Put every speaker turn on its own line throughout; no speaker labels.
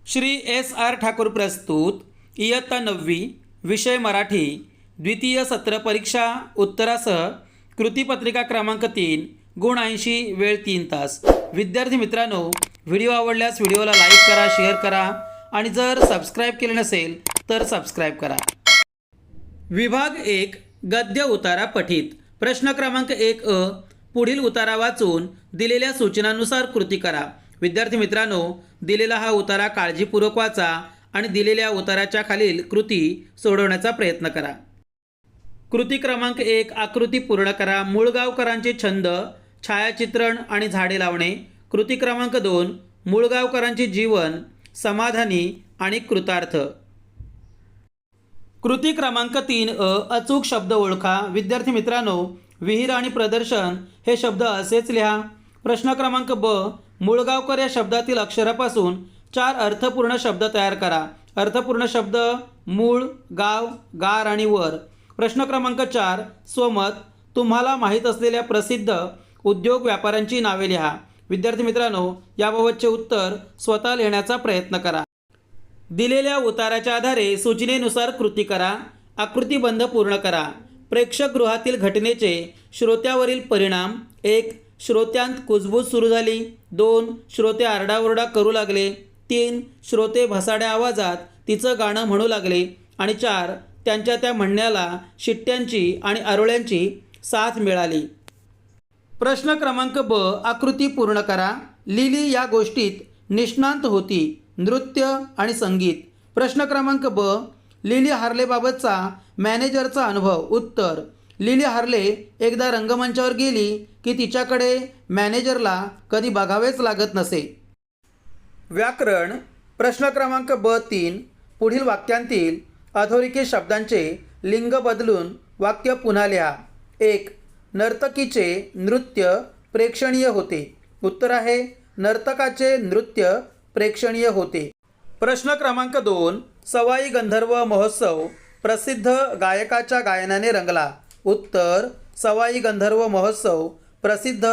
Shri S.R. Thakur प्रस्तुत इयत्ता 9वी विषय मराठी द्वितीय सत्र परीक्षा उत्तरासह कृतीपत्रिका क्रमांक 3 गुण 80 वेळ 3 तास। विद्यार्थी मित्रांनो, व्हिडिओ आवडल्यास व्हिडिओला लाईक करा, शेअर करा आणि जर सबस्क्राईब केले नसेल तर सबस्क्राईब करा। विभाग 1 गद्य उतारा पठित। प्रश्न क्रमांक 1 पुढील उतारा वाचून दिलेल्या सूचनांनुसार कृती करा। विद्यार्थी मित्रांनो, दिलेला हा उतारा काळजीपूर्वक वाचा आणि दिलेल्या उताराच्या खालील कृती सोडवण्याचा प्रयत्न करा। कृती क्रमांक 1 आकृती पूर्ण करा। मुळगावकरांचे छंद, छायाचित्रण आणि झाडे लावणे। कृती क्रमांक 2 मुळगावकरांचे जीवन समाधानी आणि कृतार्थ। कृती क्रमांक 3 अचूक शब्द ओळखा। विद्यार्थी मित्रांनो, विहीर आणि प्रदर्शन हे शब्द असेच लिहा। प्रश्न क्रमांक ब मुळगावकर या शब्दातील अक्षरापासून 4 अर्थपूर्ण शब्द तयार करा। अर्थपूर्ण शब्द मूळ, गाव, गार आणि वर। प्रश्न क्रमांक 4 स्वमत तुम्हाला माहीत असलेल्या प्रसिद्ध उद्योग व्यापाऱ्यांची नावे लिहा। विद्यार्थी मित्रांनो, याबाबतचे उत्तर स्वतः लिहिण्याचा प्रयत्न करा। दिलेल्या उताराच्या आधारे सूचनेनुसार कृती करा। आकृतीबंध पूर्ण करा। प्रेक्षकगृहातील घटनेचे श्रोत्यावरील परिणाम। 1 श्रोत्यांत कुजबूज सुरू झाली। 2 श्रोते आरडाओरडा करू लागले। 3 श्रोते भसाड्या आवाजात तिचं गाणं म्हणू लागले। आणि 4 त्यांच्या त्या म्हणण्याला शिट्ट्यांची आणि आरोळ्यांची साथ मिळाली। प्रश्न क्रमांक ब आकृती पूर्ण करा। लिली या गोष्टीत निष्णांत होती, नृत्य आणि संगीत। प्रश्न क्रमांक ब लिली हार्लेबाबतचा मॅनेजरचा अनुभव। उत्तर लिली हार्ले एकदा रंगमंचावर गेली की तिच्याकडे मॅनेजरला कधी बघावेच लागत नसे। व्याकरण प्रश्न क्रमांक ब 3 पुढील वाक्यांतील अधोरेखित शब्दांचे लिंग बदलून वाक्य पुन्हा लिहा। 1 नर्तकीचे नृत्य प्रेक्षणीय होते। उत्तर आहे नर्तकाचे नृत्य प्रेक्षणीय होते। प्रश्न क्रमांक 2 सवाई गंधर्व महोत्सव प्रसिद्ध गायकाच्या गायनाने रंगला। उत्तर सवाई गंधर्व महोत्सव प्रसिद्ध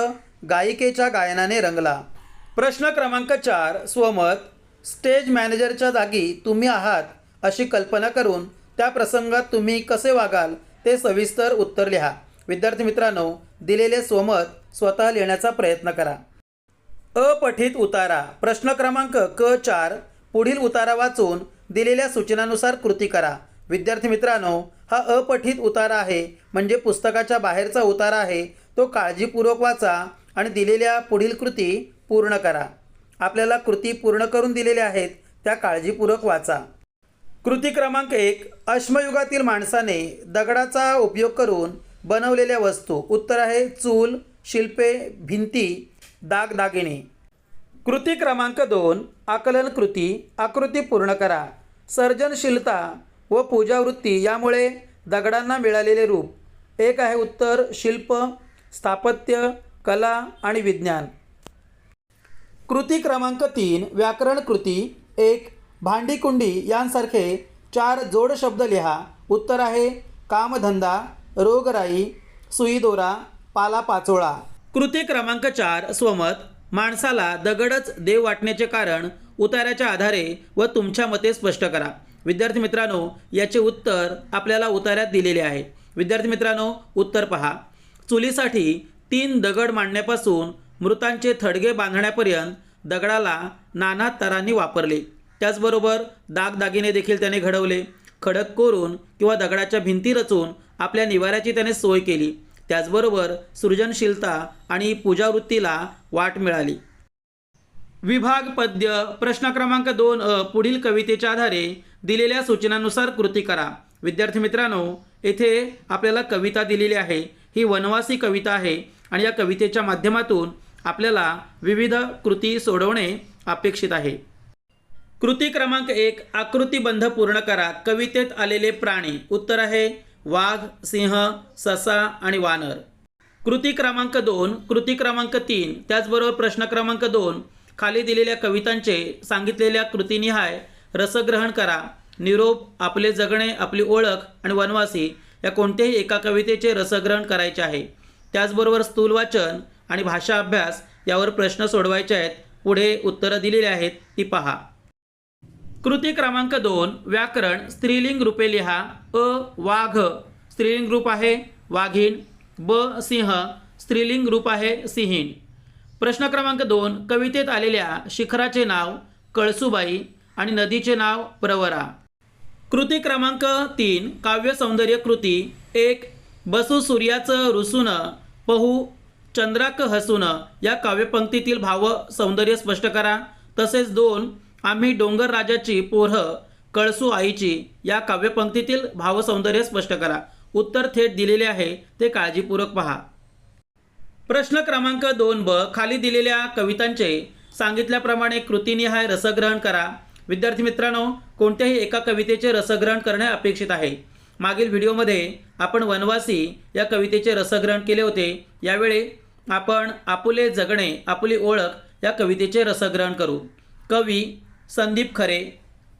गायिकेच्या गायनाने रंगला। प्रश्न क्रमांक 4 स्वमत स्टेज मॅनेजरच्या जागी तुम्ही आहात अशी कल्पना करून त्या प्रसंगात तुम्ही कसे वागाल ते सविस्तर उत्तर लिहा। विद्यार्थी मित्रांनो, दिलेले स्वमत स्वतः लिहिण्याचा प्रयत्न करा। अपठित उतारा प्रश्न क्रमांक क 4 पुढील उतारा वाचून दिलेल्या सूचनानुसार कृती करा। विद्यार्थी मित्रांनो, हा अपठित उतारा आहे, म्हणजे पुस्तकाच्या बाहेरचा उतारा आहे। तो काळजीपूर्वक वाचा आणि दिलेल्या पुढील कृती पूर्ण करा। आपल्याला कृती पूर्ण करून दिलेल्या आहेत, त्या काळजीपूर्वक वाचा। कृती क्रमांक 1 अश्मयुगातील माणसाने दगडाचा उपयोग करून बनवलेल्या वस्तू। उत्तर आहे चूल, शिल्पे, भिंती, दागदागिने। कृती क्रमांक 2 आकलन कृती। आकृती पूर्ण करा। सर्जनशीलता व पूजावृत्ती यामुळे दगडांना मिळालेले रूप। 1 आहे उत्तर शिल्प, स्थापत्य, कला आणि विज्ञान। कृती क्रमांक 3 व्याकरण कृती। 1 भांडी कुंडी यांसारखे 4 जोड शब्द लिहा। उत्तर आहे कामधंदा, रोगराई, सुईदोरा, पालापाचोळा। कृती क्रमांक 4 स्वमत माणसाला दगडच देव वाटण्याचे कारण उताराच्या आधारे व तुमच्या मते स्पष्ट करा। विद्यार्थी मित्रांनो, याचे उत्तर आपल्याला उतार्यात दिलेले आहे। विद्यार्थी मित्रांनो, उत्तर पहा। चुलीसाठी 3 दगड मांडण्यापासून मृतांचे थडगे बांधण्यापर्यंत दगडाला नाना तऱ्हांनी वापरले। त्याचबरोबर दागदागिने देखील त्याने घडवले। खडक कोरून किंवा दगडाच्या भिंती रचून आपल्या निवाऱ्याची त्याने सोय केली। त्याचबरोबर सृजनशीलता आणि पूजावृत्तीला वाट मिळाली। विभाग पद्य प्रश्न क्रमांक 2 पुढील कवितेच्या आधारे दिलेल्या सूचनांनुसार कृती करा। विद्यार्थी मित्रांनो, येथे आपल्याला कविता दिलेली आहे। ही वनवासी कविता आहे आणि या कवितेच्या माध्यमातून आपल्याला विविध कृती सोडवणे अपेक्षित आहे। कृती क्रमांक 1 आकृतीबंध पूर्ण करा। कवितेत आलेले प्राणी। उत्तर आहे वाघ, सिंह, ससा आणि वानर। कृती क्रमांक 2 कृती क्रमांक 3 त्याचबरोबर प्रश्न क्रमांक 2 खाली दिलेल्या कवितांचे सांगितलेल्या कृतीनिहाय रसग्रहण करा। निरोप, आपले जगणे, आपली ओळख आणि वनवासी या कोणत्याही एका कवितेचे रसग्रहण करायचे आहे। त्याचबरोबर स्थूल वाचन आणि भाषा अभ्यास यावर प्रश्न सोडवायचे आहेत। पुढे उत्तरं दिलेली आहेत ती पहा। कृती क्रमांक 2 व्याकरण स्त्रीलिंग रूपे लिहा. अ वाघ स्त्रीलिंग रूप आहे वाघीण. ब सिंह स्त्रीलिंग रूप आहे सिंहीण. प्रश्न क्रमांक 2 कवितेत आलेल्या शिखराचे नाव कळसुबाई आणि नदीचे नाव प्रवरा. कृती क्रमांक 3 काव्य सौंदर्य कृती. 1 बसू सूर्याचं रुसून पहू चंद्राक हसून या काव्यपंक्तीतील भाव सौंदर्य स्पष्ट करा. तसेच 2 आम्ही डोंगर राजाची पोरं कळसू आईची या काव्यपंक्तीतील भाव सौंदर्य स्पष्ट करा. उत्तर थेट दिलेले आहे ते काळजीपूर्वक पहा. प्रश्न क्रमांक 2 ब खाली दिलेल्या कवितांचे सांगितल्याप्रमाणे कृतीनिहाय रसग्रहण करा. विद्यार्थी मित्रांनो, कोणत्याही एका कवितेचे रसग्रहण करणे अपेक्षित आहे. मागील व्हिडिओमध्ये आपण वनवासी या कवितेचे रसग्रहण केले होते. यावेळी आपण आपुले जगणे आपुली ओळख या कवितेचे रसग्रहण करू. कवी संदीप खरे.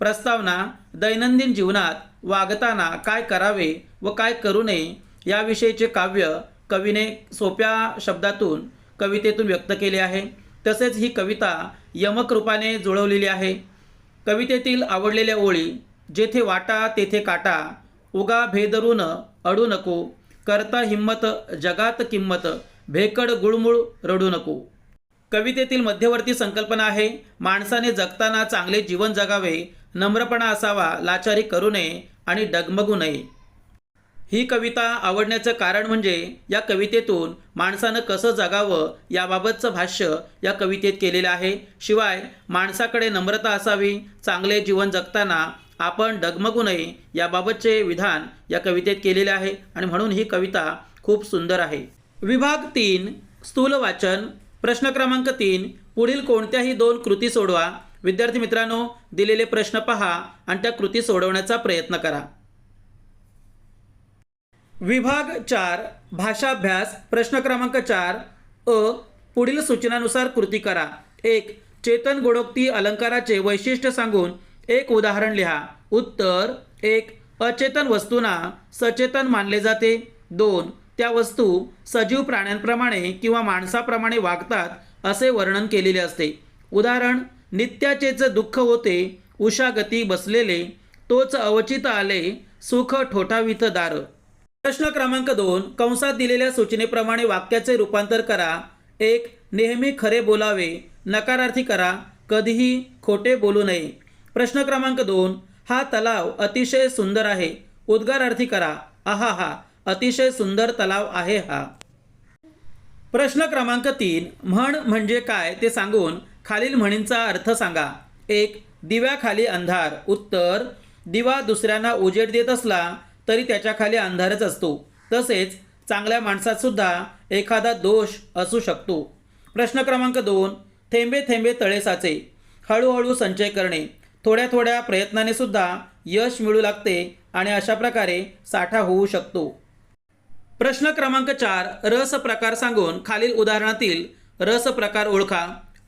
प्रस्तावना दैनंदिन जीवनात वागताना काय करावे व काय करू नये याविषयीचे काव्य कवीने सोप्या शब्दातून कवितेतून व्यक्त केले आहे. तसेच ही कविता यमक रूपाने जुळवलेली आहे. कवितेतील आवडलेल्या ओळी जेथे वाटा तेथे काटा उगा भेदरून अडू नको करता हिम्मत जगात किंमत भेकड गुळमुळ रडू नको. कवितेतील मध्यवर्ती संकल्पना आहे माणसाने जगताना चांगले जीवन जगावे, नम्रपणा असावा, लाचारी करू नये आणि डगमगू नये. ही कविता आवडण्याचं कारण म्हणजे या कवितेतून माणसानं कसं जगावं याबाबतचं भाष्य या कवितेत केलेलं आहे. शिवाय माणसाकडे नम्रता असावी, चांगले जीवन जगताना आपण डगमगू नये याबाबतचे विधान या कवितेत केलेले आहे आणि म्हणून ही कविता खूप सुंदर आहे. विभाग 3 स्थूल वाचन. प्रश्न क्रमांक 3 पुढील कोणत्याही 2 कृती सोडवा. विद्यार्थी मित्रांनो, दिलेले प्रश्न पहा आणि त्या कृती सोडवण्याचा प्रयत्न करा. विभाग 4 भाषाभ्यास. प्रश्न क्रमांक 4 अ पुढील सूचनानुसार कृती करा. 1 चेतन गुणोक्ती अलंकाराचे वैशिष्ट्य सांगून एक उदाहरण लिहा. उत्तर 1 अचेतन वस्तूंना सचेतन मानले जाते. 2 त्या वस्तू सजीव प्राण्यांप्रमाणे किंवा माणसाप्रमाणे वागतात असे वर्णन केलेले असते. उदाहरण नित्याचेच दुःख होते उषागती बसलेले तोच अवचित आले सुख ठोठावित दार. प्रश्न क्रमांक 2 कंसात दिलेल्या सूचनेप्रमाणे वाक्याचे रूपांतर करा. 1 नेहमी खरे बोलावे नकारार्थी करा, कधीही खोटे बोलू नये. प्रश्न क्रमांक 2 हा तलाव अतिशय सुंदर आहे, उद्गारार्थी करा. आहा हा अतिशय सुंदर तलाव आहे हा. प्रश्न क्रमांक 3 म्हण म्हणजे काय ते सांगून खालील म्हणींचा अर्थ सांगा. 1 दिव्याखाली अंधार. उत्तर दिवा दुसऱ्यांना उजेड देत असला तरी त्याच्याखाली अंधारच असतो. तसेच चांगल्या माणसात सुद्धा एखादा दोष असू शकतो. प्रश्न क्रमांक 2 थेंबे थेंबे तळे साचे. हळूहळू संचय करणे. थोड्या थोड्या प्रयत्नाने सुद्धा यश मिळू लागते आणि अशा प्रकारे साठा होऊ शकतो. प्रश्न क्रमांक 4 रस प्रकार सांगून खालील उदाहरणातील रस प्रकार ओळखा.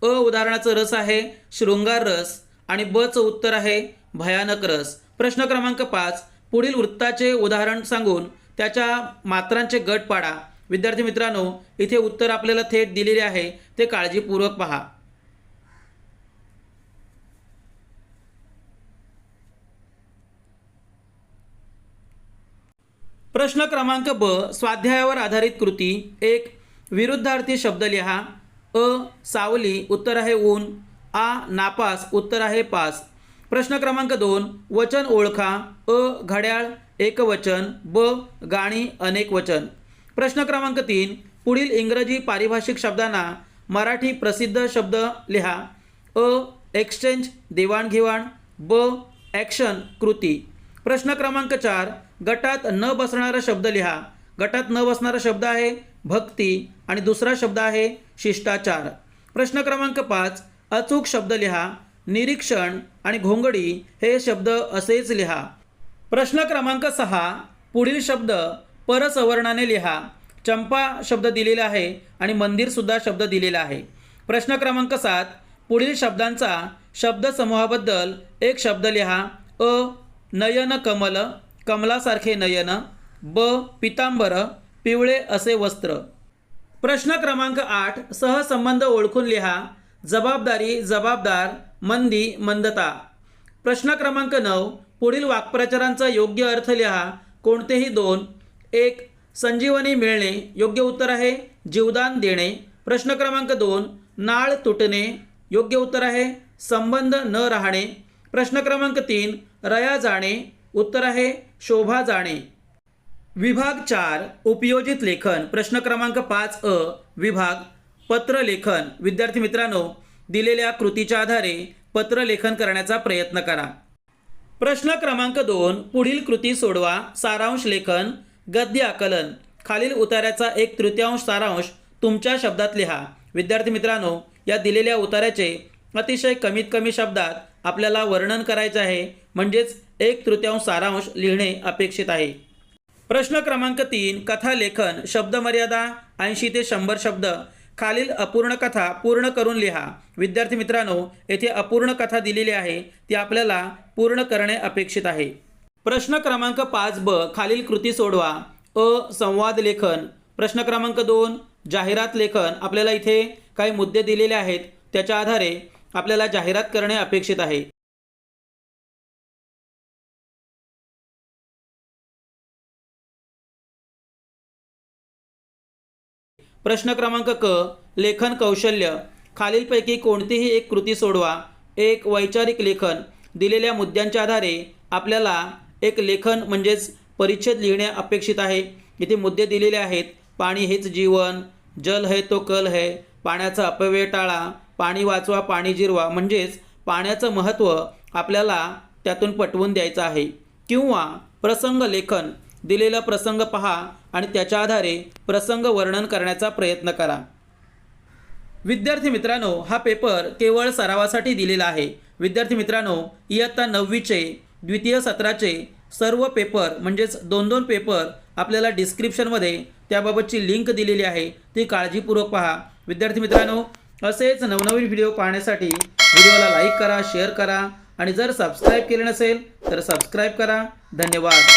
अ उदाहरणाचं रस आहे शृंगार रस आणि ब चं उत्तर आहे भयानक रस. प्रश्न क्रमांक 5 पुढील वृत्ताचे उदाहरण सांगून त्याच्या मात्रांचे गट पाडा. विद्यार्थी मित्रांनो, इथे उत्तर आपल्याला थेट दिलेले आहे ते काळजीपूर्वक पहा. प्रश्न क्रमांक ब स्वाध्यायावर आधारित कृती. 1 विरुद्धार्थी शब्द लिहा. अ सावली उत्तर आहे ऊन. आ नापास उत्तर आहे पास. प्रश्न क्रमांक 2 वचन ओळखा. अ घड्याळ एकवचन, ब गाणी अनेक वचन. प्रश्न क्रमांक 3 पुढील इंग्रजी पारिभाषिक शब्दांना मराठी प्रसिद्ध शब्द लिहा. अ एक्सचेंज देवाणघेवाण, ब ॲक्शन कृती. प्रश्न क्रमांक 4 गटात न बसणारा शब्द लिहा. गटात न बसणारा शब्द आहे भक्ती आणि दुसरा शब्द आहे शिष्टाचार. प्रश्न क्रमांक 5 अचूक शब्द लिहा. निरीक्षण आणि घोंगडी हे शब्द असेच लिहा. प्रश्न क्रमांक 6 पुढील शब्द परसवर्णाने लिहा. चंपा शब्द दिलेला आहे आणि मंदिरसुद्धा शब्द दिलेला आहे. प्रश्न क्रमांक 7 पुढील शब्दांचा शब्दसमूहाबद्दल एक शब्द लिहा. अ नयन कमल कमलासारखे नयन, ब पितांबर पिवळे असे वस्त्र. प्रश्न क्रमांक 8 सहसंबंध ओळखून लिहा. जबाबदारी जबाबदार, मंदी मंदता. प्रश्न क्रमांक 9, पुढील वाक्प्रचारांचा योग्य अर्थ लिहा. कोणतेही दोन. 1. संजीवनी मिळणे. योग्य उत्तर आहे जीवदान देणे. प्रश्न क्रमांक 2, नाळ तुटणे. योग्य उत्तर आहे संबंध न राहणे. प्रश्न क्रमांक 3, रया जाणे. उत्तर आहे शोभा जाणे. विभाग 4, उपयोजित लेखन. प्रश्न क्रमांक 5 विभाग पत्रलेखन. विद्यार्थी मित्रांनो, दिलेल्या कृतीच्या आधारे पत्रलेखन करण्याचा प्रयत्न करा. प्रश्न क्रमांक 2, पुढील कृती सोडवा. सारांश लेखन. गद्य आकलन. खालील उतार्याचा 1/3 सारांश तुमच्या शब्दात लिहा. विद्यार्थी मित्रांनो, या दिलेल्या उतार्याचे अतिशय कमीत कमी शब्दात आपल्याला वर्णन करायचे आहे, म्हणजेच 1/3 सारांश लिहिणे अपेक्षित आहे. प्रश्न क्रमांक 3, कथा लेखन. शब्दमर्यादा 80 ते 100 शब्द. खालील अपूर्ण कथा पूर्ण करून लिहा. विद्यार्थी मित्रांनो, येथे अपूर्ण कथा दिलेली आहे, ती आपल्याला पूर्ण करणे अपेक्षित आहे. प्रश्न क्रमांक 5 खालील कृती सोडवा. संवाद लेखन. प्रश्न क्रमांक 2, जाहिरात लेखन. आपल्याला इथे काही मुद्दे दिलेले आहेत, त्याच्या आधारे आपल्याला जाहिरात करणे अपेक्षित आहे. प्रश्न क्रमांक लेखन कौशल्य. खालीलपैकी कोणतीही एक कृती सोडवा. 1. वैचारिक लेखन. दिलेल्या मुद्द्यांच्या आधारे आपल्याला एक लेखन म्हणजेच परिच्छेद लिहिणे अपेक्षित आहे. इथे मुद्दे दिलेले आहेत. पाणी हेच जीवन, जल है तो कल है, पाण्याचा अपव्यय टाळा, पाणी वाचवा पाणी जिरवा. म्हणजेच पाण्याचं महत्त्व आपल्याला त्यातून पटवून द्यायचं आहे. किंवा प्रसंग लेखन. दिलेला प्रसंग पहा आणि त्याच्या आधारे प्रसंग वर्णन करण्याचा प्रयत्न करा. विद्यार्थी मित्रांनो, हा पेपर केवळ सरावासाठी दिलेला आहे. विद्यार्थी मित्रांनो, इयत्ता 9वीचे द्वितीय सत्राचे सर्व पेपर म्हणजेच 2-2 पेपर आपल्याला डिस्क्रिप्शनमध्ये त्याबाबतची लिंक दिलेली आहे, ती काळजीपूर्वक पहा. विद्यार्थी मित्रांनो, असेच नवनवीन व्हिडिओ पाहण्यासाठी व्हिडिओला लाईक करा, शेअर करा आणि जर सबस्क्राईब केले नसेल तर सबस्क्राईब करा. धन्यवाद.